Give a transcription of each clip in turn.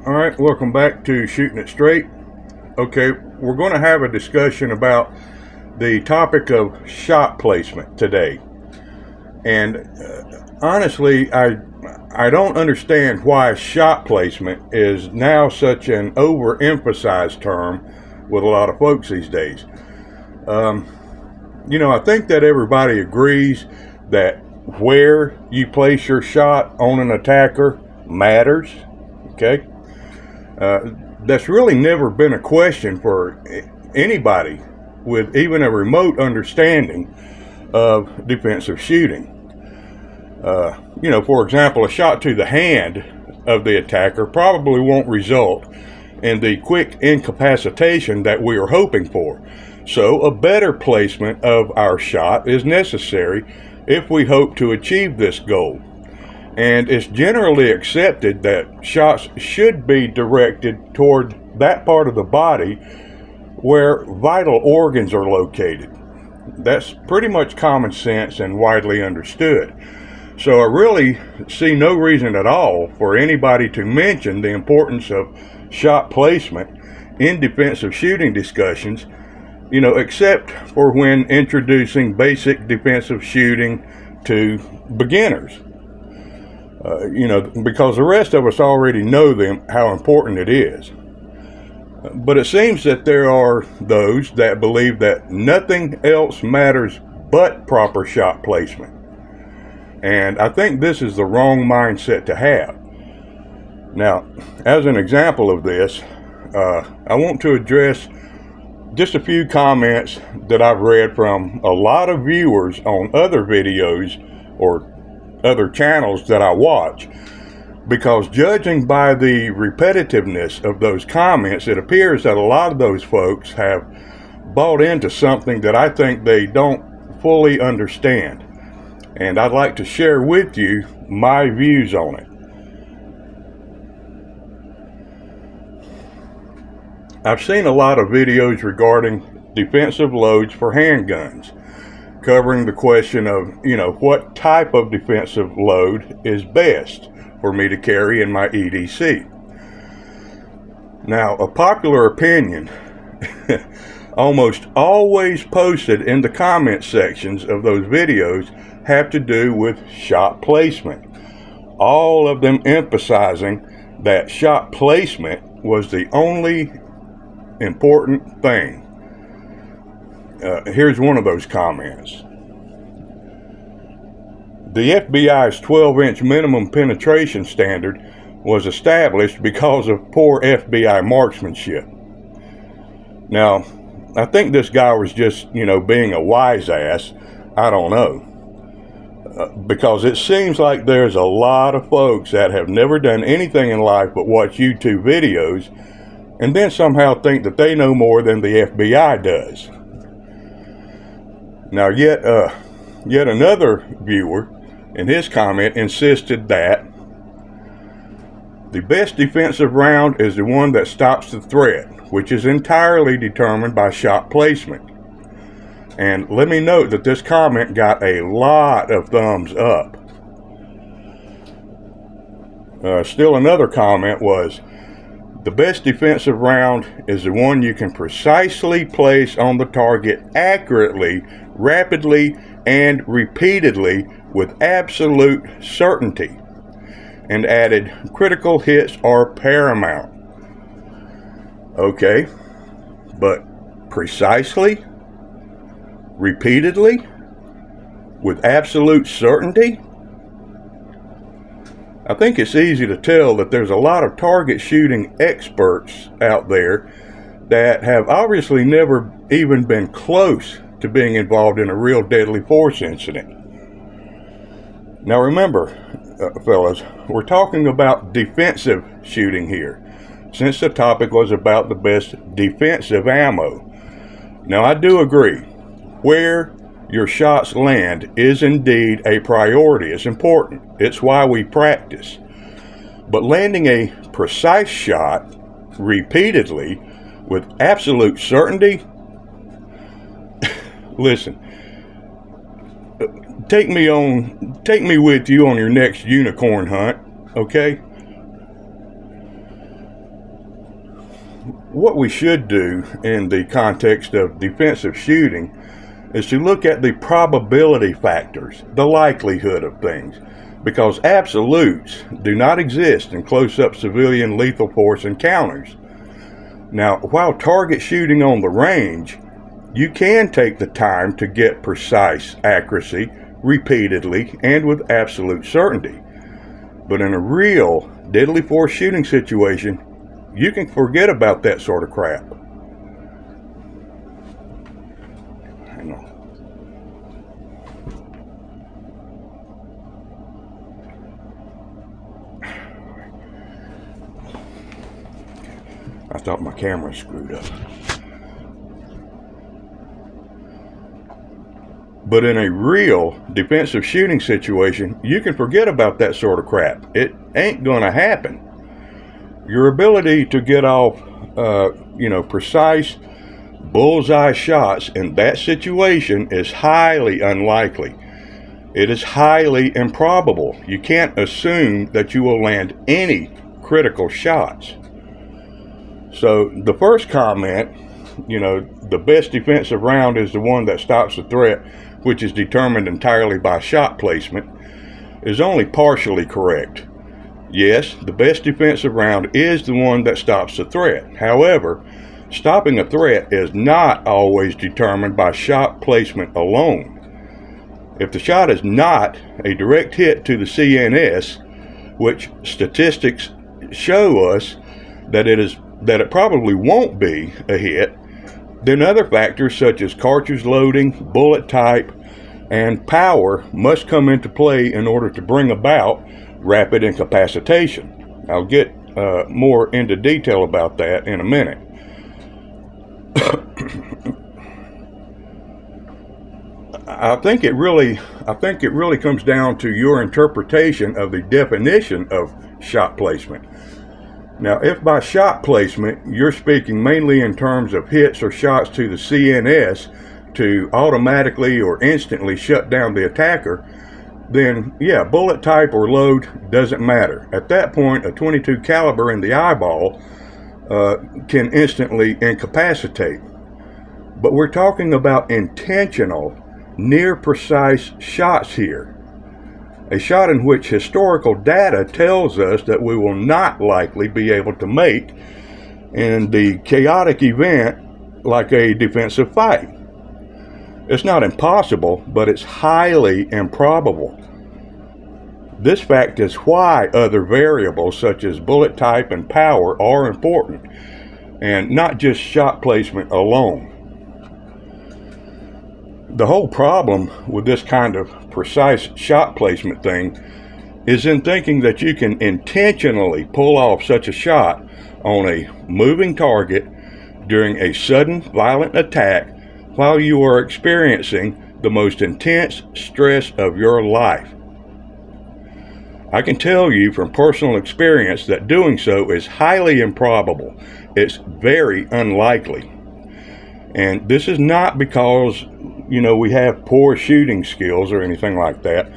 All right, welcome back to Shooting It Straight. Okay, we're going to have a discussion about the topic of shot placement today. And honestly, I don't understand why shot placement is now such an overemphasized term with a lot of folks these days. I think that everybody agrees that where you place your shot on an attacker matters. Okay. That's really never been a question for anybody with even a remote understanding of defensive shooting. For example, a shot to the hand of the attacker probably won't result in the quick incapacitation that we are hoping for. So a better placement of our shot is necessary if we hope to achieve this goal. And it's generally accepted that shots should be directed toward that part of the body where vital organs are located. That's pretty much common sense and widely understood. So I really see no reason at all for anybody to mention the importance of shot placement in defensive shooting discussions, except for when introducing basic defensive shooting to beginners. Because the rest of us already know how important it is. But it seems that there are those that believe that nothing else matters but proper shot placement. And I think this is the wrong mindset to have. Now, as an example of this, I want to address just a few comments that I've read from a lot of viewers on other videos or other channels that I watch, because judging by the repetitiveness of those comments, it appears that a lot of those folks have bought into something that I think they don't fully understand. And I'd like to share with you my views on it. I've seen a lot of videos regarding defensive loads for handguns, covering the question of, what type of defensive load is best for me to carry in my EDC. Now, a popular opinion almost always posted in the comment sections of those videos have to do with shot placement. All of them emphasizing that shot placement was the only important thing. Here's one of those comments. The FBI's 12-inch minimum penetration standard was established because of poor FBI marksmanship. Now, I think this guy was just, being a wise ass. I don't know. Because it seems like there's a lot of folks that have never done anything in life but watch YouTube videos and then somehow think that they know more than the FBI does. Now, yet another viewer in his comment insisted that the best defensive round is the one that stops the threat, which is entirely determined by shot placement. And let me note that this comment got a lot of thumbs up. Still another comment was, the best defensive round is the one you can precisely place on the target accurately, rapidly, and repeatedly with absolute certainty. And added, critical hits are paramount. Okay, but precisely, repeatedly, with absolute certainty? I think it's easy to tell that there's a lot of target shooting experts out there that have obviously never even been close to being involved in a real deadly force incident. Now remember, fellas, we're talking about defensive shooting here, since the topic was about the best defensive ammo. Now I do agree, where your shots land is indeed a priority. It's important. It's why we practice. But landing a precise shot repeatedly with absolute certainty, listen, take me with you on your next unicorn hunt, okay? what we should do in the context of defensive shooting is to look at the probability factors, the likelihood of things, because absolutes do not exist in close-up civilian lethal force encounters. Now, while target shooting on the range, you can take the time to get precise accuracy repeatedly and with absolute certainty. But in a real deadly force shooting situation, you can forget about that sort of crap. Hang on. I thought my camera screwed up. But in a real defensive shooting situation, you can forget about that sort of crap. It ain't gonna happen. Your ability to get off, precise bullseye shots in that situation is highly unlikely. It is highly improbable. You can't assume that you will land any critical shots. So the first comment, the best defensive round is the one that stops the threat, which is determined entirely by shot placement, is only partially correct. Yes, the best defensive round is the one that stops the threat. However, stopping a threat is not always determined by shot placement alone. If the shot is not a direct hit to the CNS, which statistics show us that it probably won't be a hit, then other factors such as cartridge loading, bullet type, and power must come into play in order to bring about rapid incapacitation. I'll get more into detail about that in a minute. I think it really comes down to your interpretation of the definition of shot placement. Now, if by shot placement you're speaking mainly in terms of hits or shots to the CNS to automatically or instantly shut down the attacker, then yeah, bullet type or load doesn't matter. At that point, a .22 caliber in the eyeball can instantly incapacitate. But we're talking about intentional, near precise shots here. A shot in which historical data tells us that we will not likely be able to make in the chaotic event like a defensive fight. It's not impossible, but it's highly improbable. This fact is why other variables such as bullet type and power are important, and not just shot placement alone. The whole problem with this kind of precise shot placement thing is in thinking that you can intentionally pull off such a shot on a moving target during a sudden violent attack while you are experiencing the most intense stress of your life. I can tell you from personal experience that doing so is highly improbable. It's very unlikely. And this is not because we have poor shooting skills or anything like that.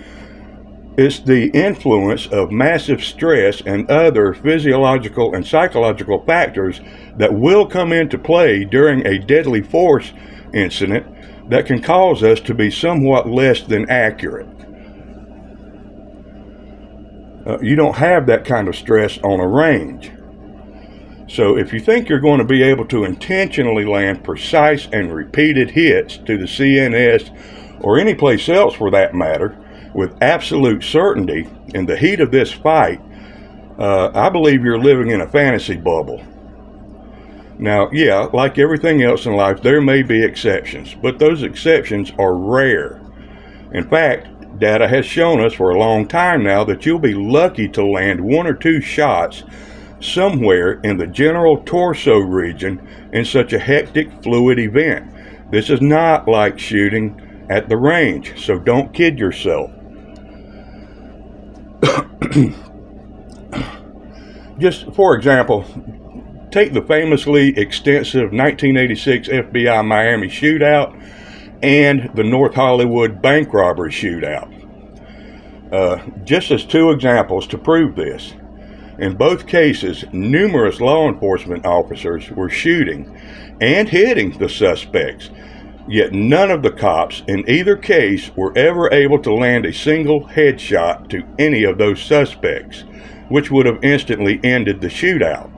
It's the influence of massive stress and other physiological and psychological factors that will come into play during a deadly force incident that can cause us to be somewhat less than accurate. You don't have that kind of stress on a range. So if you think you're going to be able to intentionally land precise and repeated hits to the CNS or any place else for that matter with absolute certainty in the heat of this fight, I believe you're living in a fantasy bubble. Now, yeah, like everything else in life, there may be exceptions, but those exceptions are rare. In fact, data has shown us for a long time now that you'll be lucky to land one or two shots somewhere in the general torso region in such a hectic fluid event. This is not like shooting at the range, so don't kid yourself. Just for example, take the famously extensive 1986 FBI Miami shootout and the North Hollywood bank robbery shootout. Just as two examples to prove this. In both cases, numerous law enforcement officers were shooting and hitting the suspects, yet none of the cops in either case were ever able to land a single headshot to any of those suspects, which would have instantly ended the shootout.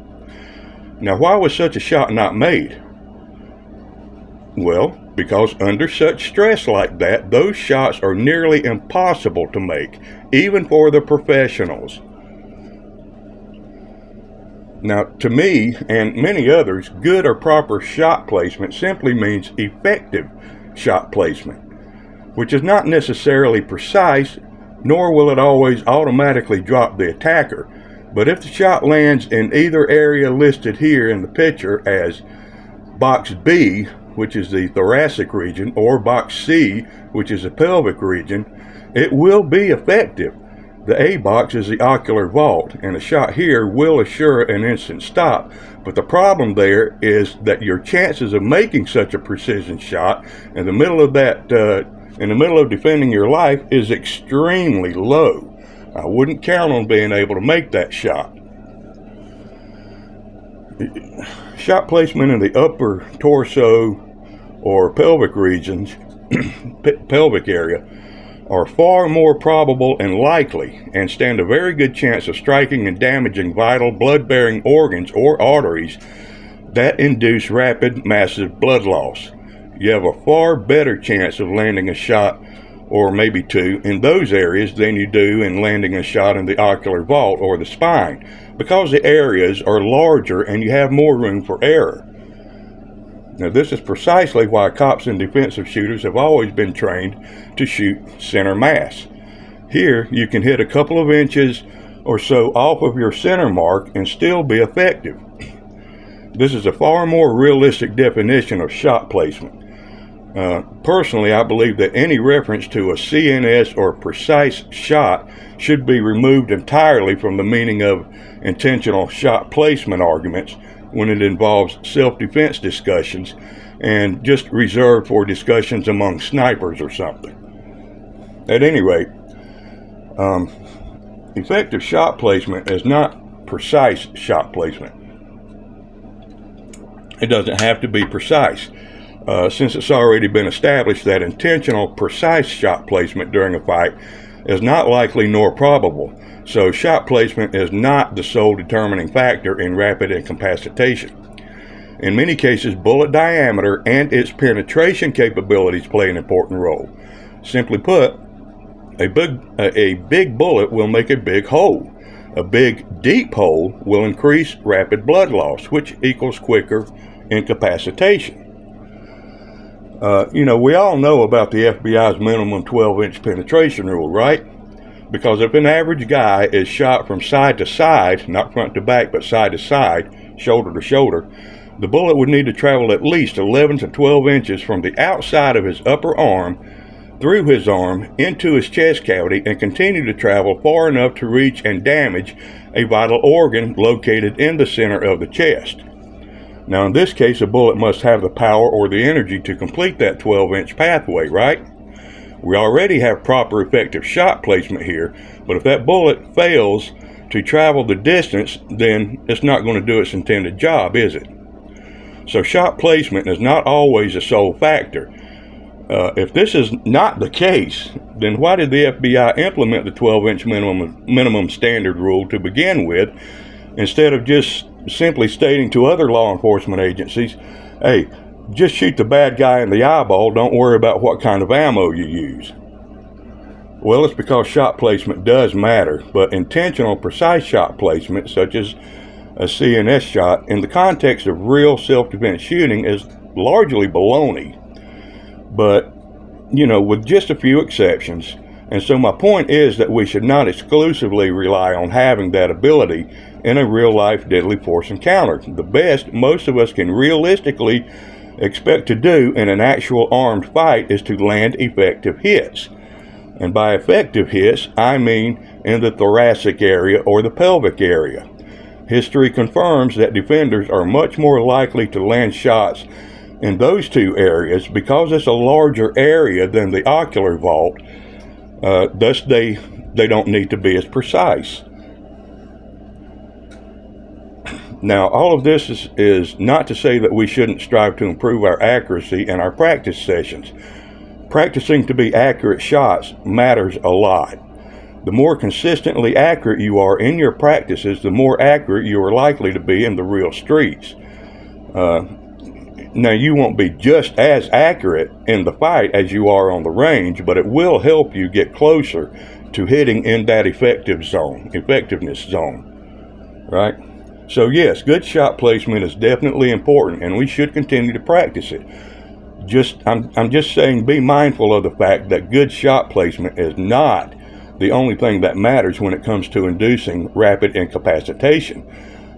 Now, why was such a shot not made? Well, because under such stress like that, those shots are nearly impossible to make, even for the professionals. Now, to me and many others, good or proper shot placement simply means effective shot placement, which is not necessarily precise, nor will it always automatically drop the attacker. But if the shot lands in either area listed here in the picture as box B, which is the thoracic region, or box C, which is the pelvic region, it will be effective. The A box is the ocular vault, and a shot here will assure an instant stop. But the problem there is that your chances of making such a precision shot in the middle of defending your life is extremely low. I wouldn't count on being able to make that shot. Shot placement in the upper torso or pelvic regions, pelvic area, are far more probable and likely, and stand a very good chance of striking and damaging vital blood-bearing organs or arteries that induce rapid, massive blood loss. You have a far better chance of landing a shot, or maybe two, in those areas than you do in landing a shot in the ocular vault or the spine, because the areas are larger and you have more room for error. Now, this is precisely why cops and defensive shooters have always been trained to shoot center mass. Here, you can hit a couple of inches or so off of your center mark and still be effective. This is a far more realistic definition of shot placement. Personally, I believe that any reference to a CNS or precise shot should be removed entirely from the meaning of intentional shot placement arguments when it involves self-defense discussions, and just reserved for discussions among snipers or something. At any rate, effective shot placement is not precise shot placement. It doesn't have to be precise, since it's already been established that intentional, precise shot placement during a fight is not likely nor probable. So shot placement is not the sole determining factor in rapid incapacitation. In many cases, bullet diameter and its penetration capabilities play an important role. Simply put, a big bullet will make a big hole. A big, deep hole will increase rapid blood loss, which equals quicker incapacitation. We all know about the FBI's minimum 12-inch penetration rule, right? Because if an average guy is shot from side to side, not front to back, but side to side, shoulder to shoulder, the bullet would need to travel at least 11 to 12 inches from the outside of his upper arm, through his arm, into his chest cavity, and continue to travel far enough to reach and damage a vital organ located in the center of the chest. Now, in this case, a bullet must have the power or the energy to complete that 12-inch pathway, right? We already have proper effective shot placement here, but if that bullet fails to travel the distance, then it's not going to do its intended job, is it? So shot placement is not always a sole factor. If this is not the case, then why did the FBI implement the 12-inch minimum standard rule to begin with, instead of just simply stating to other law enforcement agencies, hey, just shoot the bad guy in the eyeball, don't worry about what kind of ammo you use? Well, it's because shot placement does matter, but intentional, precise shot placement, such as a CNS shot, in the context of real self-defense shooting is largely baloney. But, with just a few exceptions. And so my point is that we should not exclusively rely on having that ability in a real-life deadly force encounter. The best most of us can realistically expect to do in an actual armed fight is to land effective hits. And by effective hits, I mean in the thoracic area or the pelvic area. History confirms that defenders are much more likely to land shots in those two areas because it's a larger area than the ocular vault. Thus, they don't need to be as precise. Now, all of this is not to say that we shouldn't strive to improve our accuracy in our practice sessions. Practicing to be accurate shots matters a lot. The more consistently accurate you are in your practices, the more accurate you are likely to be in the real streets. Now, you won't be just as accurate in the fight as you are on the range, but it will help you get closer to hitting in that effectiveness zone, right? So yes, good shot placement is definitely important, and we should continue to practice it. I'm just saying, be mindful of the fact that good shot placement is not the only thing that matters when it comes to inducing rapid incapacitation.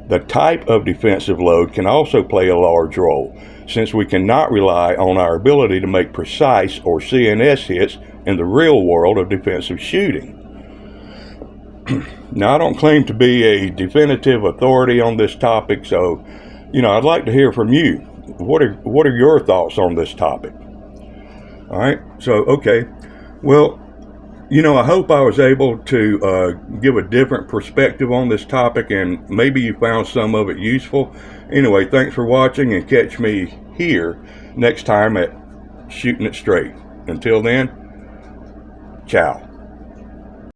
The type of defensive load can also play a large role, since we cannot rely on our ability to make precise or CNS hits in the real world of defensive shooting. Now, I don't claim to be a definitive authority on this topic, so, I'd like to hear from you. What are your thoughts on this topic? All right, so, okay. Well, I hope I was able to give a different perspective on this topic, and maybe you found some of it useful. Anyway, thanks for watching, and catch me here next time at Shooting It Straight. Until then, ciao.